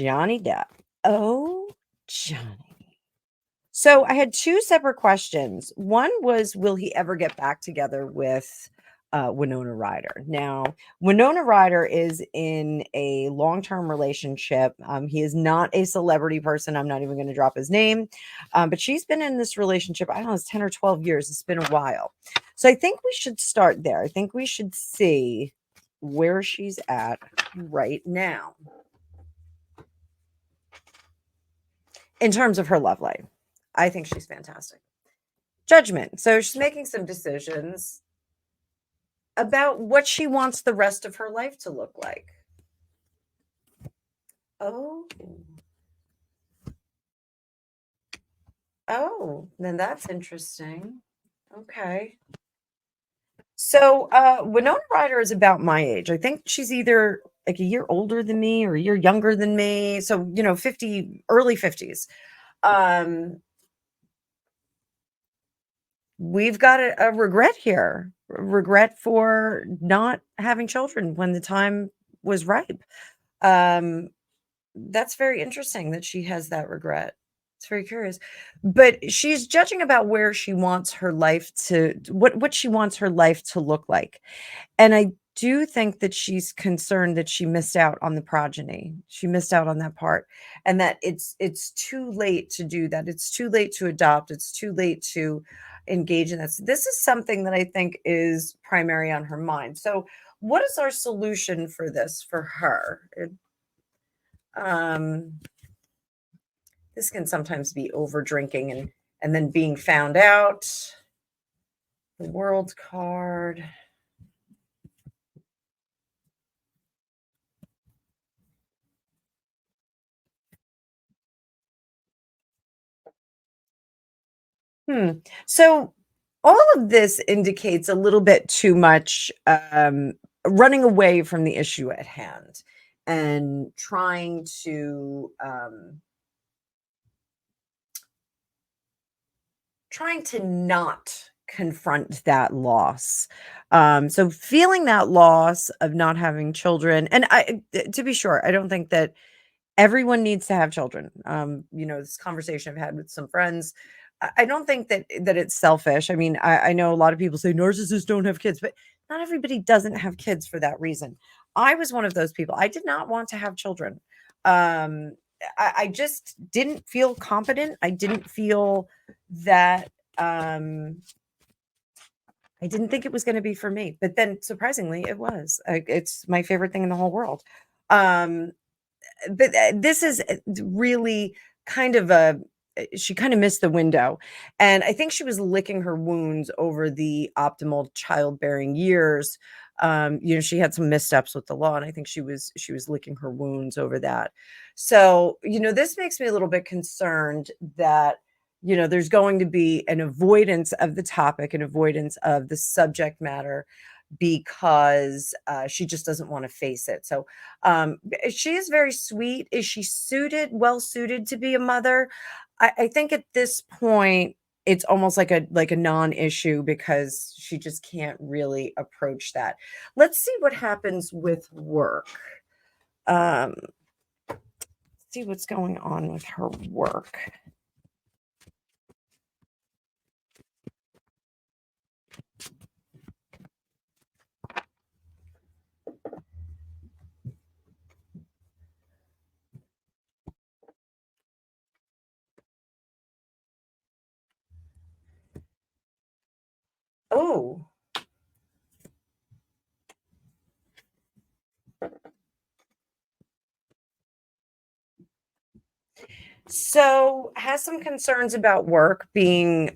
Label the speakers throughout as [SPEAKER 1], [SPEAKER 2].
[SPEAKER 1] Johnny Depp. Oh, Johnny. So I had 2 separate questions. One was, will he ever get back together with, Winona Ryder? Now, Winona Ryder is in a long-term relationship. He is not a celebrity person. I'm not even gonna drop his name, but she's been in this relationship, I don't know, it's 10 or 12 years. It's been a while. So I think we should start there. I think we should see where she's at right now in terms of her love life. I think she's fantastic. Judgment. So she's making some decisions about what she wants the rest of her life to look like. Oh, oh, then that's interesting. Okay. So Winona Ryder is about my age. I think she's either like a year older than me or a year younger than me. So, 50, early 50s. Um, we've got a regret here. Regret for not having children when the time was ripe. Um, That's very interesting that she has that regret. It's very curious. But she's judging about where she wants her life to what she wants her life to look like. And I do think that she's concerned that she missed out on the progeny. She missed out on that part. And that it's too late to do that. It's too late to adopt. It's too late to engage in this. This is something that I think is primary on her mind. So what is our solution for this for her? Um, this can sometimes be over drinking and then being found out. The world card. Hmm. So all of this indicates a little bit too much running away from the issue at hand and trying to not confront that loss. So feeling that loss of not having children, and to be sure, I don't think that everyone needs to have children. This conversation I've had with some friends, I don't think that it's selfish. I mean, I know a lot of people say narcissists don't have kids, but not everybody doesn't have kids for that reason. I was one of those people. I did not want to have children. Um, I just didn't feel competent. I didn't feel that I didn't think it was going to be for me. But then surprisingly, it was. It's my favorite thing in the whole world. Um, but this is really kind of she kind of missed the window, and I think she was licking her wounds over the optimal childbearing years. She had some missteps with the law, and I think she was licking her wounds over that. So this makes me a little bit concerned that there's going to be an avoidance of the topic, an avoidance of the subject matter, because she just doesn't want to face it. So she is very sweet. Is she well suited to be a mother? I think at this point it's almost like a non-issue because she just can't really approach that. Let's see what happens with work. Um, see what's going on with her work. Oh, so has some concerns about work being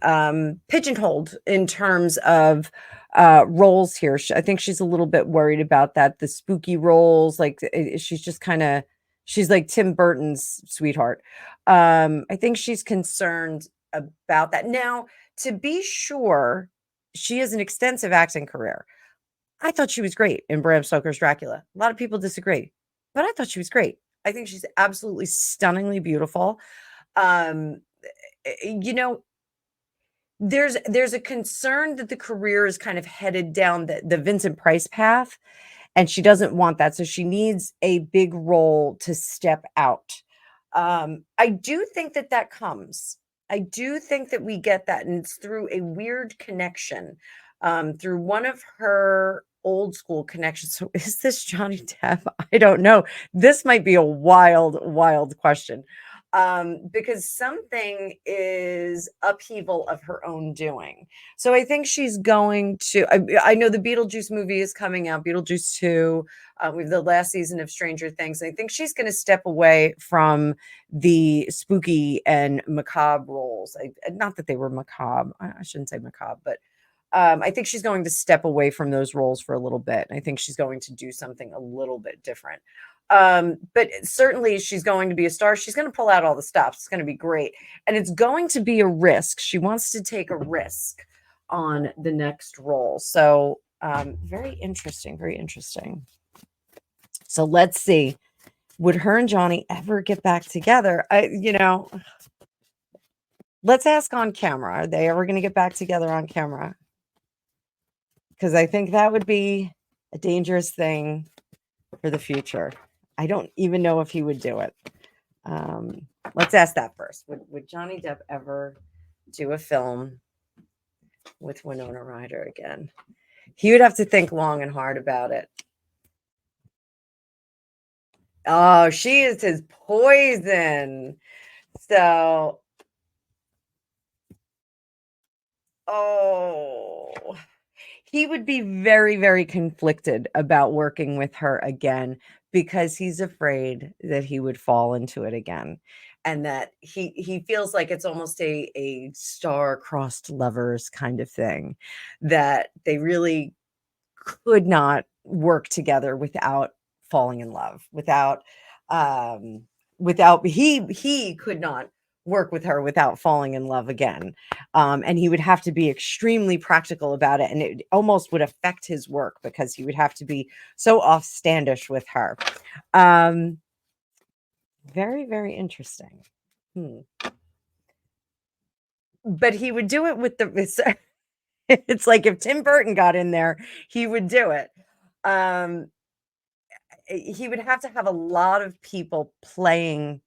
[SPEAKER 1] pigeonholed in terms of roles here. I think she's a little bit worried about that. The spooky roles, like she's just kind of she's like Tim Burton's sweetheart. I think she's concerned about that. Now, to be sure, she has an extensive acting career. I thought she was great in Bram Stoker's Dracula. A lot of people disagree, but I thought she was great. I think she's absolutely stunningly beautiful. Um, you know, there's a concern that the career is kind of headed down the Vincent Price path, and she doesn't want that, so she needs a big role to step out. I do think that that comes. I do think that we get that, and it's through a weird connection, through one of her old school connections. So is this Johnny Depp? I don't know. This might be a wild, wild question, because something is upheaval of her own doing. So I think she's going to. I know the Beetlejuice movie is coming out, Beetlejuice 2. We have the last season of Stranger Things. I think she's going to step away from the spooky and macabre roles. Not that they were macabre. I shouldn't say macabre, but I think she's going to step away from those roles for a little bit. I think she's going to do something a little bit different. But certainly she's going to be a star. She's going to pull out all the stops. It's going to be great. And it's going to be a risk. She wants to take a risk on the next role. So very interesting, very interesting. So let's see. Would her and Johnny ever get back together? Let's ask on camera. Are they ever going to get back together on camera? Because I think that would be a dangerous thing for the future. I don't even know if he would do it. Let's ask that first. Would Johnny Depp ever do a film with Winona Ryder again? He would have to think long and hard about it. Oh, she is his poison. So, oh, he would be very, very conflicted about working with her again because he's afraid that he would fall into it again, and that he feels like it's almost a star-crossed lovers kind of thing, that they really could not work together without falling in love, um without he could not work with her without falling in love again. And he would have to be extremely practical about it, and it almost would affect his work because he would have to be so offstandish with her. um Very, very interesting. Hmm. But he would do it with it's like if Tim Burton got in there, he would do it. um he would have to have a lot of people playing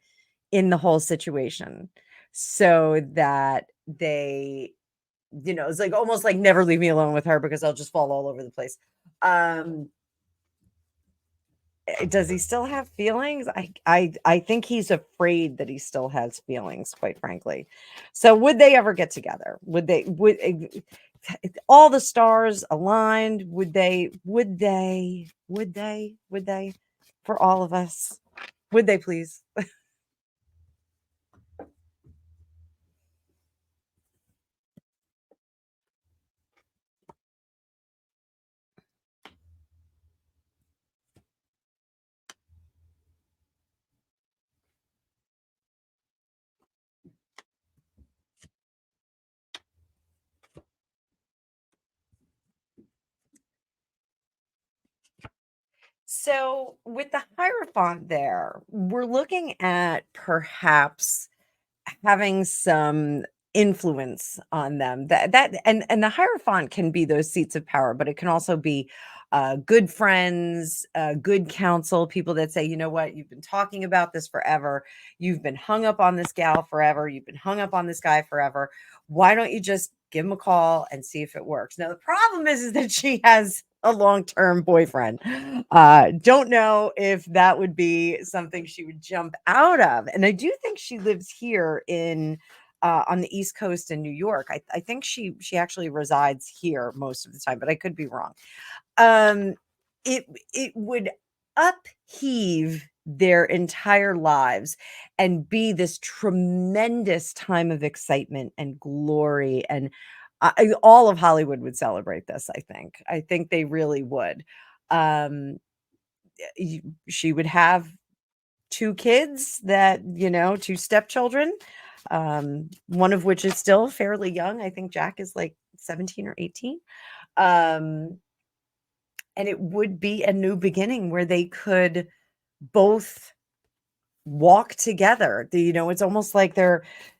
[SPEAKER 1] in the whole situation so that it's like almost like never leave me alone with her because I'll just fall all over the place. Um, does he still have feelings? I think he's afraid that he still has feelings, quite frankly. So would they ever get together? All the stars aligned? Would they for all of us? Would they please? So with the Hierophant there, we're looking at perhaps having some influence on them. And the Hierophant can be those seats of power, but it can also be good friends, good counsel, people that say, you know what, you've been talking about this forever. You've been hung up on this gal forever. You've been hung up on this guy forever. Why don't you just give him a call and see if it works? Now, the problem is that she has a long-term boyfriend. Don't know if that would be something she would jump out of. And I do think she lives here in on the East Coast in New York. I think she actually resides here most of the time, but I could be wrong. um it would upheave their entire lives and be this tremendous time of excitement and glory, and all of Hollywood would celebrate this. I think they really would. um she would have two kids, two stepchildren, one of which is still fairly young. I think Jack is like 17 or 18. um and it would be a new beginning where they could both walk together. It's almost like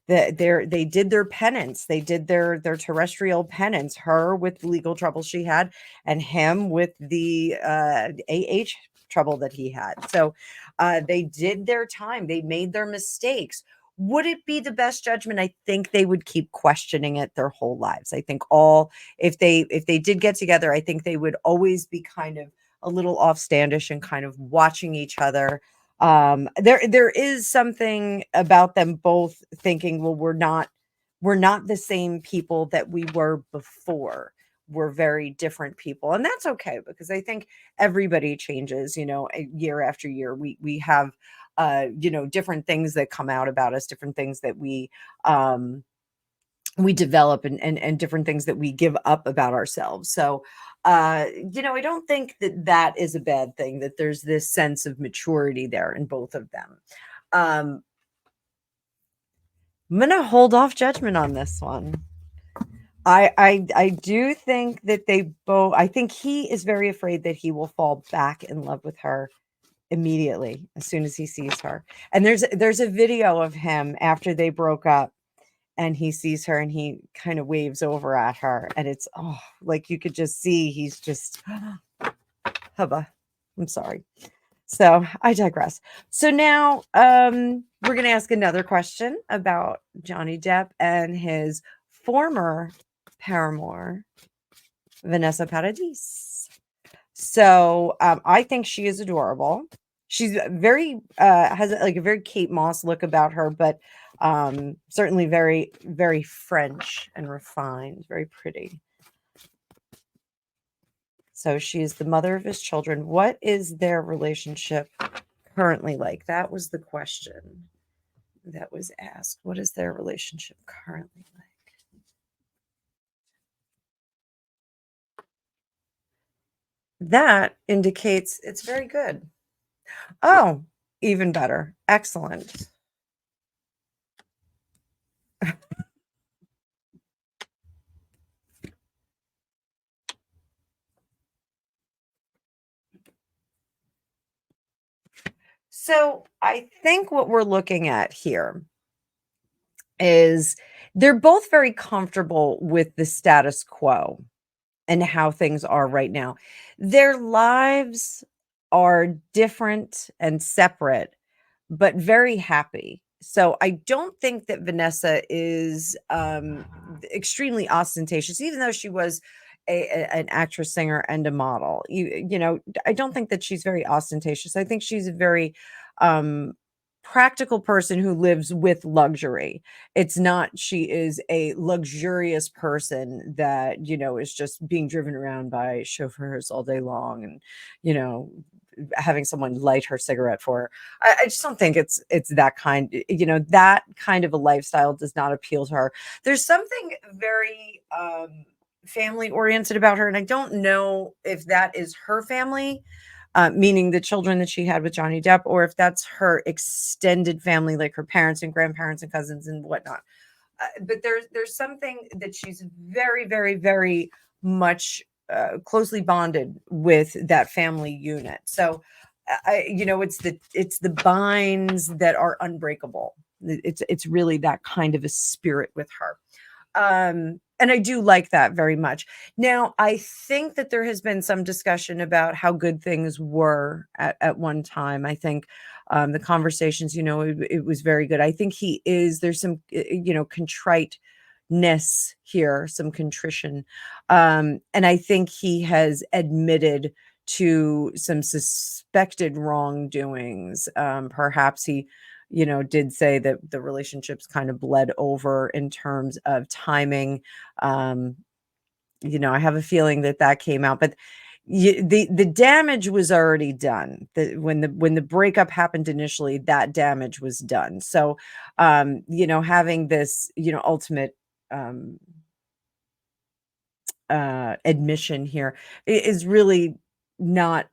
[SPEAKER 1] they did their penance. They did their terrestrial penance. Her with the legal trouble she had, and him with the AH trouble that he had. So they did their time. They made their mistakes. Would it be the best judgment? I think they would keep questioning it their whole lives. I think all if they did get together, I think they would always be kind of a little offstandish and kind of watching each other. There is something about them both thinking, well, we're not the same people that we were before. We're very different people, and that's okay, because I think everybody changes, year after year. We have different things that come out about us, different things that we develop, and different things that we give up about ourselves. So I don't think that that is a bad thing, that there's this sense of maturity there in both of them. um I'm gonna hold off judgment on this one. I do think that they both, I think he is very afraid that he will fall back in love with her immediately as soon as he sees her. And there's a video of him after they broke up, and he sees her and he kind of waves over at her, and it's, oh, like you could just see he's just hubba. I'm sorry. So I digress. So now we're going to ask another question about Johnny Depp and his former paramour, Vanessa Paradis. So I think she is adorable. She's very has like a very Kate Moss look about her, but certainly very, very French and refined, very pretty. So she is the mother of his children. What is their relationship currently like? That was the question that was asked. What is their relationship currently like? That indicates it's very good. Oh, even better. Excellent. So I think what we're looking at here is they're both very comfortable with the status quo and how things are right now. Their lives are different and separate, but very happy. So I don't think that Vanessa is extremely ostentatious, even though she was an actress, singer, and a model. I don't think that she's very ostentatious. I think she's a very um, practical person who lives with luxury. It's not she is a luxurious person that is just being driven around by chauffeurs all day long, and you know having someone light her cigarette for her. I just don't think it's that kind. That kind of a lifestyle does not appeal to her. There's something very family oriented about her, and I don't know if that is her family, meaning the children that she had with Johnny Depp, or if that's her extended family, like her parents and grandparents and cousins and whatnot. But there's something that she's very, very, very much closely bonded with that family unit. So, it's the binds that are unbreakable. It's really that kind of a spirit with her. And I do like that very much. Now, I think that there has been some discussion about how good things were at one time. I think the conversations, it was very good. I think there's some, contriteness here, some contrition. And I think he has admitted to some suspected wrongdoings. Perhaps he did say that the relationships kind of bled over in terms of timing. Um, I have a feeling that that came out, but the damage was already done. When the breakup happened initially, that damage was done. So, having this, ultimate um, admission here is really not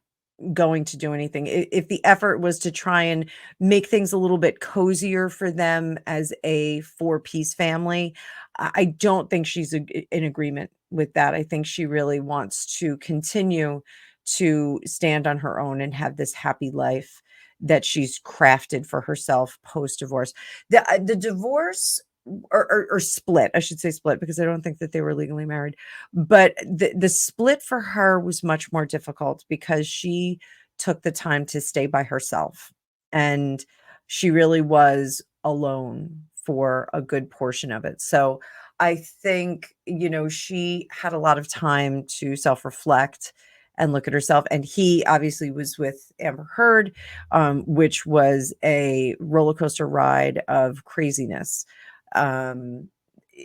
[SPEAKER 1] going to do anything. If the effort was to try and make things a little bit cozier for them as a four-piece family, I don't think she's in agreement with that. I think she really wants to continue to stand on her own and have this happy life that she's crafted for herself post divorce. The divorce or split. I should say split because I don't think that they were legally married. But the split for her was much more difficult because she took the time to stay by herself, and she really was alone for a good portion of it. So I think, she had a lot of time to self-reflect and look at herself. And he obviously was with Amber Heard, which was a roller coaster ride of craziness. um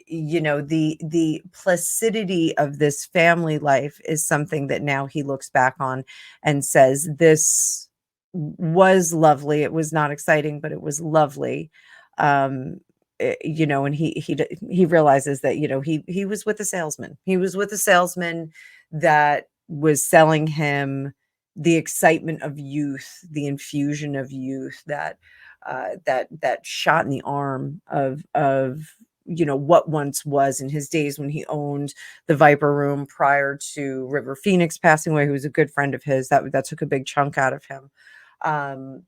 [SPEAKER 1] the placidity of this family life is something that now he looks back on and says, this was lovely. It was not exciting, but it was lovely. And he realizes that, he was with a salesman. He was with a salesman that was selling him the excitement of youth, the infusion of youth, that shot in the arm of what once was, in his days when he owned the Viper Room prior to River Phoenix passing away, who was a good friend of his. That took a big chunk out of him. um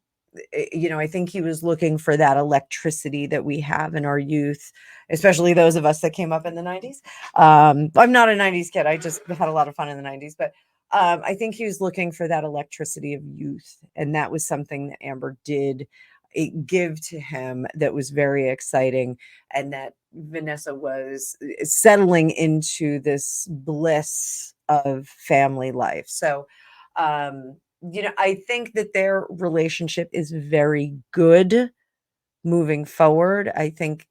[SPEAKER 1] I think he was looking for that electricity that we have in our youth, especially those of us that came up in the 90s. I'm not a 90s kid. I just had a lot of fun in the 90s, but I think he was looking for that electricity of youth, and that was something that Amber did give to him, that was very exciting, and that Vanessa was settling into this bliss of family life. So, I think that their relationship is very good moving forward. I think,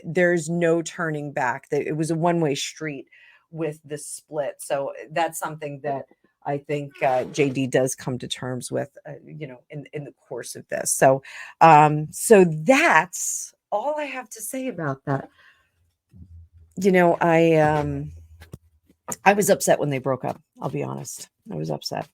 [SPEAKER 1] there's no turning back. That it was a one-way street with the split. So that's something that I think JD does come to terms with, in the course of this. So that's all I have to say about that. You know, I was upset when they broke up. I'll be honest. I was upset.